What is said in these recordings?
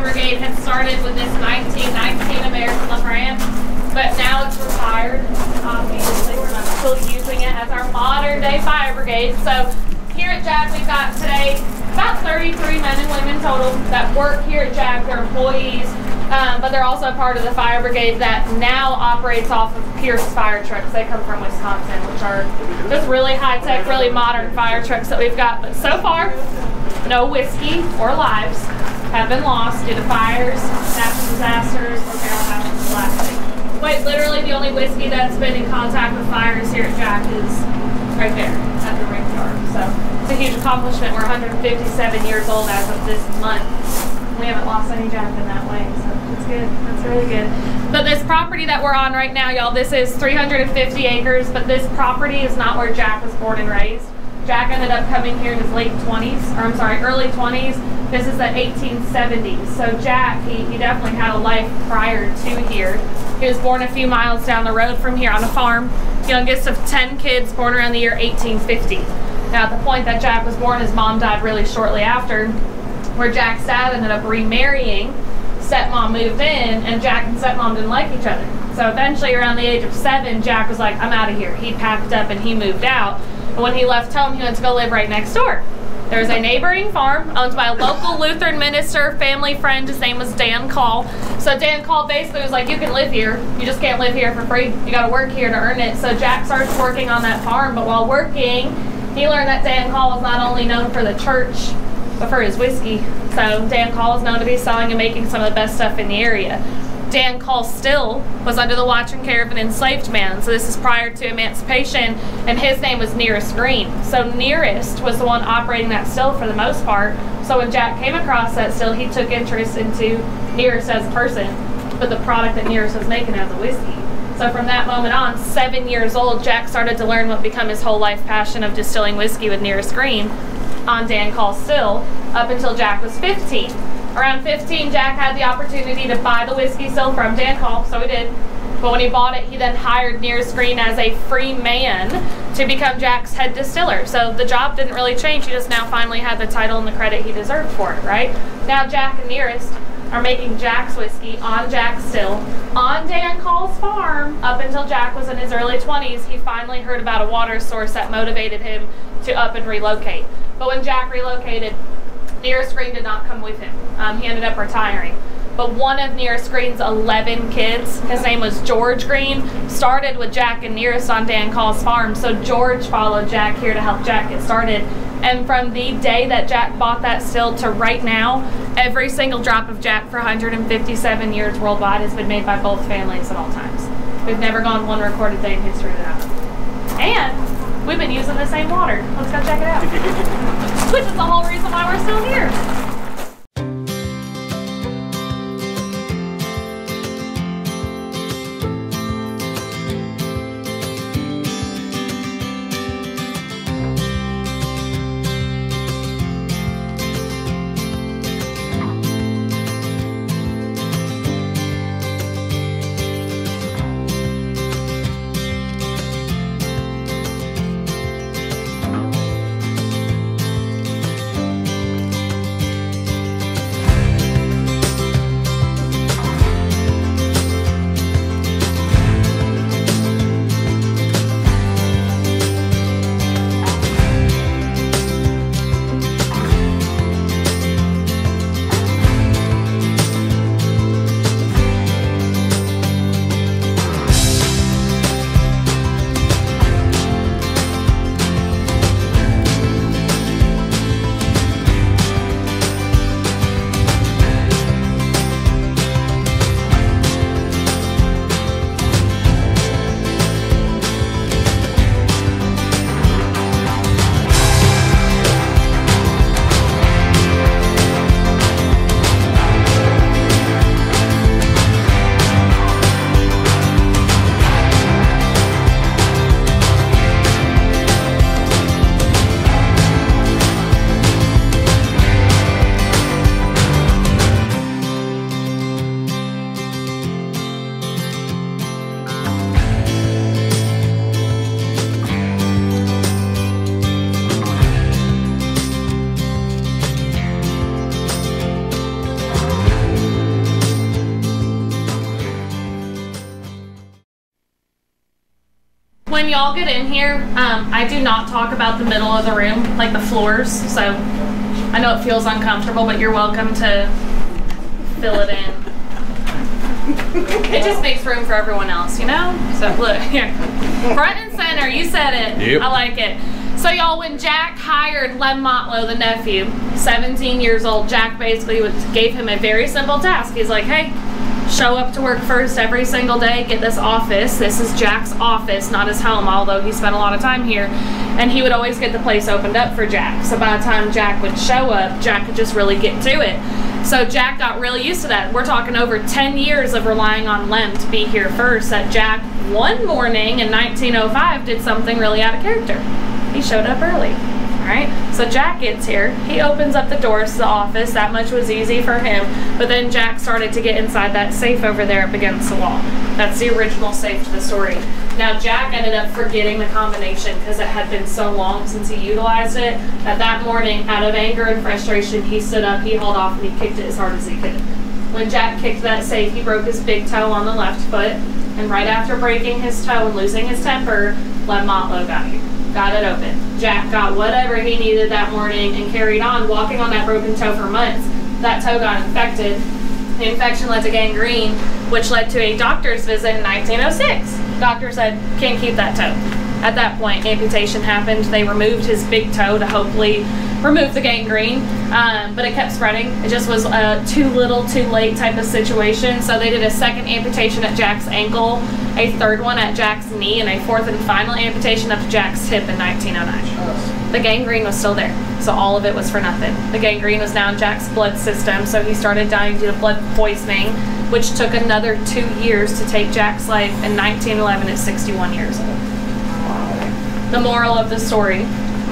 Brigade had started with this 1919 American LaFrance, but now it's retired. Obviously, we're not still using it as our modern day fire brigade. So here at Jack, we've got today about 33 men and women total that work here at Jack. They're employees, but they're also part of the fire brigade that now operates off of Pierce fire trucks. They come from Wisconsin, which are just really high-tech, really modern fire trucks that we've got. But so far, no whiskey or lives have been lost due to fires, natural disasters, or barrel hazards blasting. Quite literally, the only whiskey that's been in contact with fires here at Jack is right there at the ring yard. So it's a huge accomplishment. We're 157 years old as of this month. We haven't lost any Jack in that way, so it's good. That's really good. But this property that we're on right now, y'all, this is 350 acres, but this property is not where Jack was born and raised. Jack ended up coming here in his early 20s. This is the 1870s. So Jack, he definitely had a life prior to here. He was born a few miles down the road from here on a farm, youngest of 10 kids, born around the year 1850. Now at the point that Jack was born, his mom died really shortly after, where Jack's dad ended up remarrying. Stepmom moved in, and Jack and stepmom didn't like each other. So eventually around the age of 7, Jack was like, I'm out of here. He packed up and he moved out. And when he left home, he went to go live right next door. There's a neighboring farm owned by a local Lutheran minister, family friend. His name was Dan Call. So Dan Call basically was like, you can live here. You just can't live here for free. You got to work here to earn it. So Jack starts working on that farm. But while working, he learned that Dan Call was not only known for the church, but for his whiskey. So Dan Call is known to be selling and making some of the best stuff in the area. Dan Call still was under the watch and care of an enslaved man. So this is prior to emancipation, and his name was Nearest Green. So Nearest was the one operating that still for the most part. So when Jack came across that still, he took interest into Nearest as a person, but the product that Nearest was making as a whiskey. So from that moment on, 7 years old, Jack started to learn what became his whole life passion of distilling whiskey with Nearest Green on Dan Call still, up until Jack was 15. Around 15, Jack had the opportunity to buy the whiskey still from Dan Call, so he did. But when he bought it, he then hired Nearest Green as a free man to become Jack's head distiller. So the job didn't really change. He just now finally had the title and the credit he deserved for it, right? Now Jack and Nearest are making Jack's whiskey on Jack's still on Dan Call's farm. Up until Jack was in his early 20s, he finally heard about a water source that motivated him to up and relocate. But when Jack relocated, Nearest Green did not come with him. He ended up retiring. But one of Nearest Green's 11 kids, his name was George Green, started with Jack and Nearest on Dan Call's farm. So George followed Jack here to help Jack get started. And from the day that Jack bought that still to right now, every single drop of Jack for 157 years worldwide has been made by both families at all times. We've never gone one recorded day in history without it. And we've been using the same water. Let's go check it out. Which is the whole reason why we're still here. when y'all get in here, I do not talk about the middle of the room, like the floors. So I know it feels uncomfortable, but you're welcome to fill it in. It just makes room for everyone else, you know? So look, here. Front and center, you said it. Yep. I like it. So y'all, when Jack hired Lem Motlow, the nephew, 17 years old, Jack basically gave him a very simple task. He's like, hey, show up to work first every single day, get this office. This is Jack's office, not his home, although he spent a lot of time here. And he would always get the place opened up for Jack. So by the time Jack would show up, Jack could just really get to it. So Jack got really used to that. We're talking over 10 years of relying on Lem to be here first, that Jack one morning in 1905 did something really out of character. He showed up early. Right? So Jack gets here, he opens up the doors to the office, that much was easy for him, but then Jack started to get inside that safe over there up against the wall. That's the original safe to the story. Now Jack ended up forgetting the combination because it had been so long since he utilized it, that morning, out of anger and frustration, he stood up, he hauled off, and he kicked it as hard as he could. When Jack kicked that safe, he broke his big toe on the left foot, and right after breaking his toe and losing his temper, Lem Motlow got here. Got it open. Jack got whatever he needed that morning and carried on, walking on that broken toe for months. That toe got infected. The infection led to gangrene, which led to a doctor's visit in 1906. Doctor said, can't keep that toe. At that point, amputation happened. They removed his big toe to hopefully remove the gangrene, but it kept spreading. It just was a too little, too late type of situation. So they did a second amputation at Jack's ankle, a third one at Jack's knee, and a fourth and final amputation up to Jack's hip in 1909. The gangrene was still there, so all of it was for nothing. The gangrene was now in Jack's blood system, so he started dying due to blood poisoning, which took another 2 years to take Jack's life in 1911 at 61 years old. The moral of the story,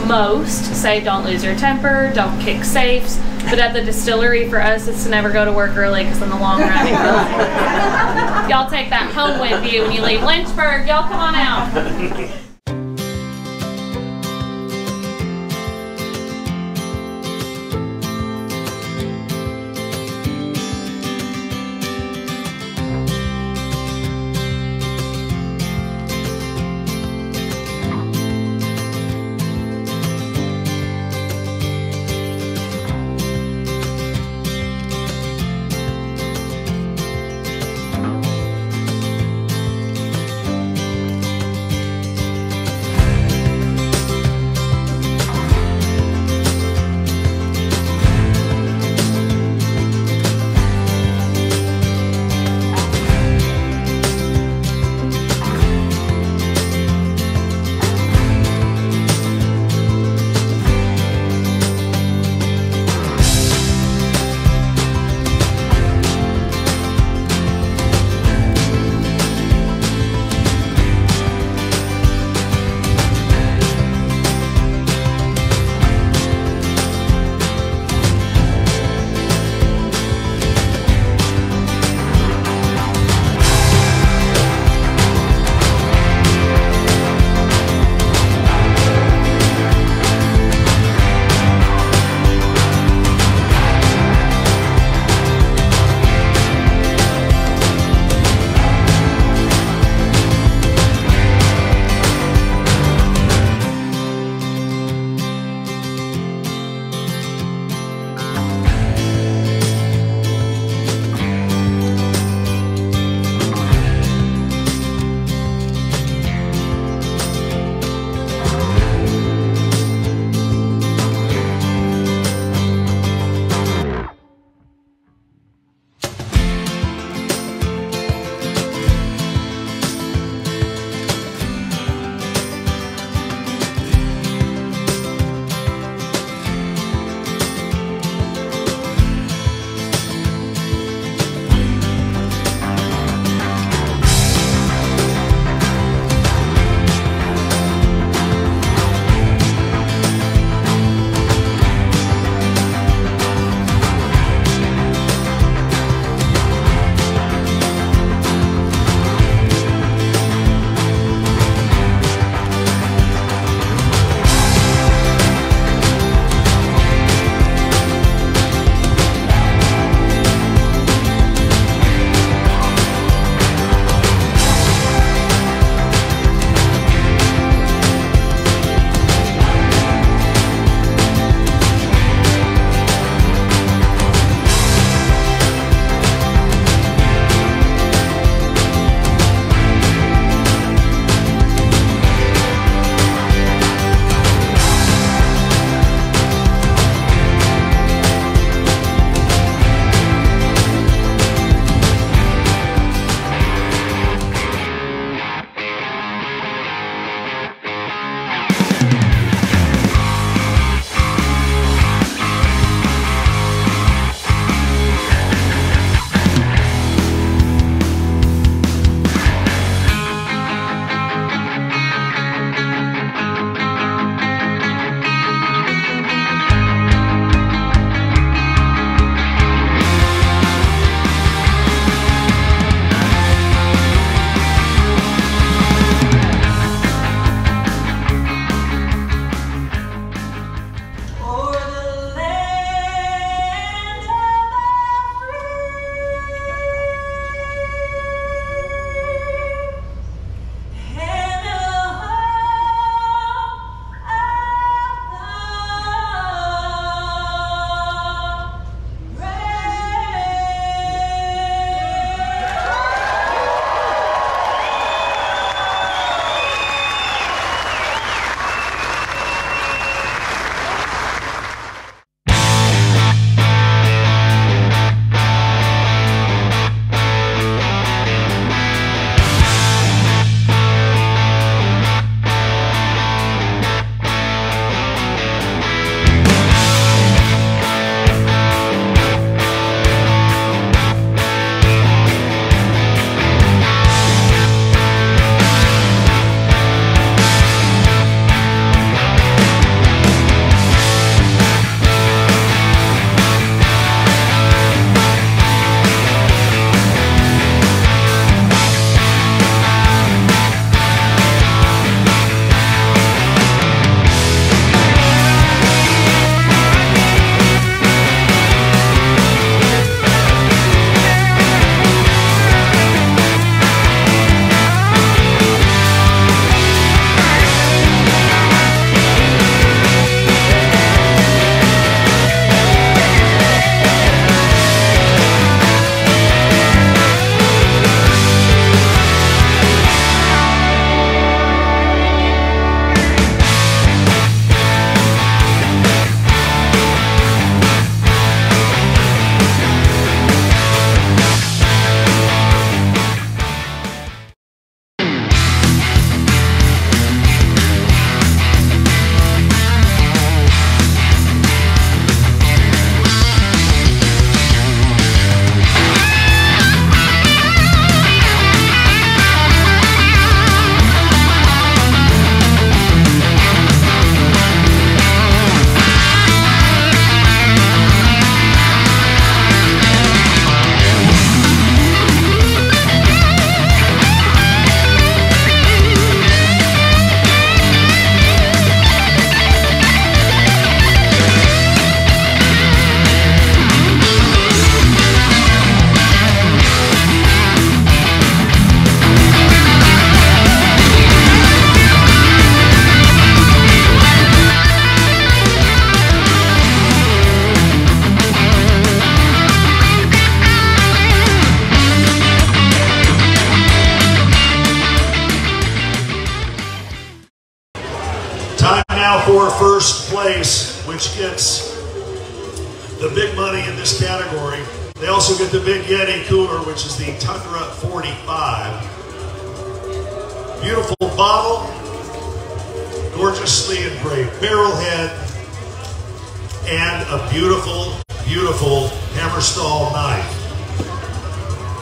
most say don't lose your temper, don't kick safes, but at the distillery for us it's to never go to work early because in the long run it kills you. Y'all take that home with you when you leave Lynchburg. Y'all come on out. first place, which gets the big money in this category. They also get the Big Yeti cooler, which is the Tundra 45. Beautiful bottle, gorgeously engraved barrel head, and a beautiful, beautiful Hammerstall knife.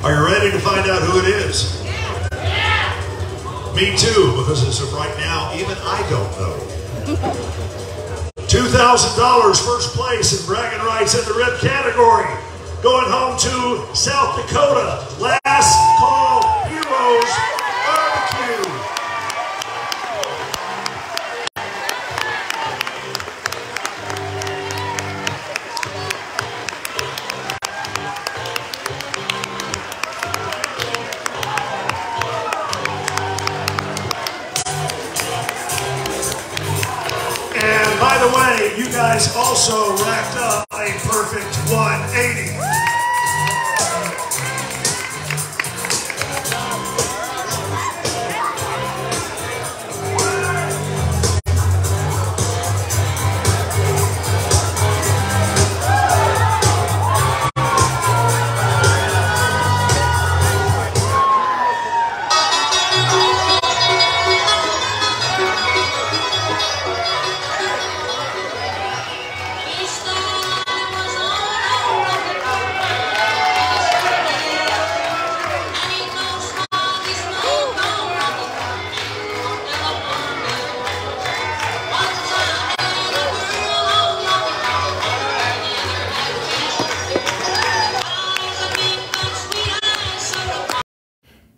Are you ready to find out who it is? Yeah. Me too, because as of right now, even I don't know. $2,000 first place in bragging rights in the red category. Going home to South Dakota. Last Call Heroes BBQ. And by the way, you guys also racked up a perfect 180.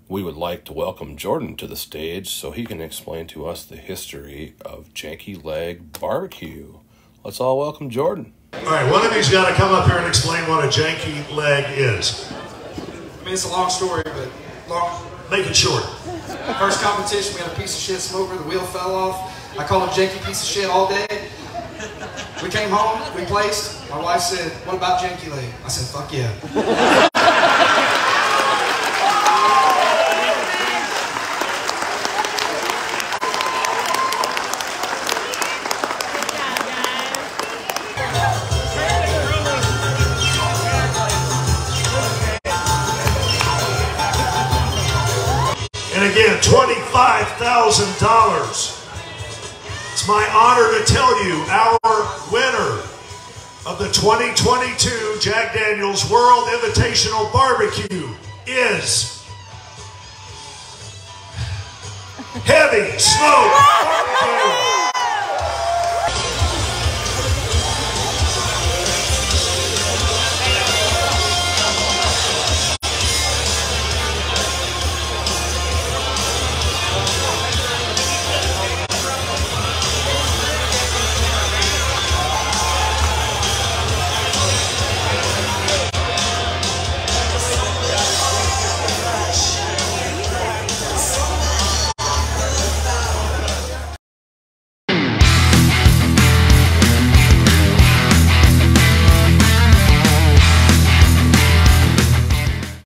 We would like to welcome Jordan to the stage so he can explain to us the history of Janky Leg Barbecue. Let's all welcome Jordan. All right, one of you's got to come up here and explain what a janky leg is. I mean, it's a long story, but long. Make it short. First competition, we had a piece of shit smoker. The wheel fell off. I called him janky piece of shit all day. We came home, we placed. My wife said, "What about janky leg?" I said, "Fuck yeah." And again, $25,000. It's my honor to tell you our winner of the 2022 Jack Daniel's World Invitational Barbecue is Heavy Smoke Barbecue.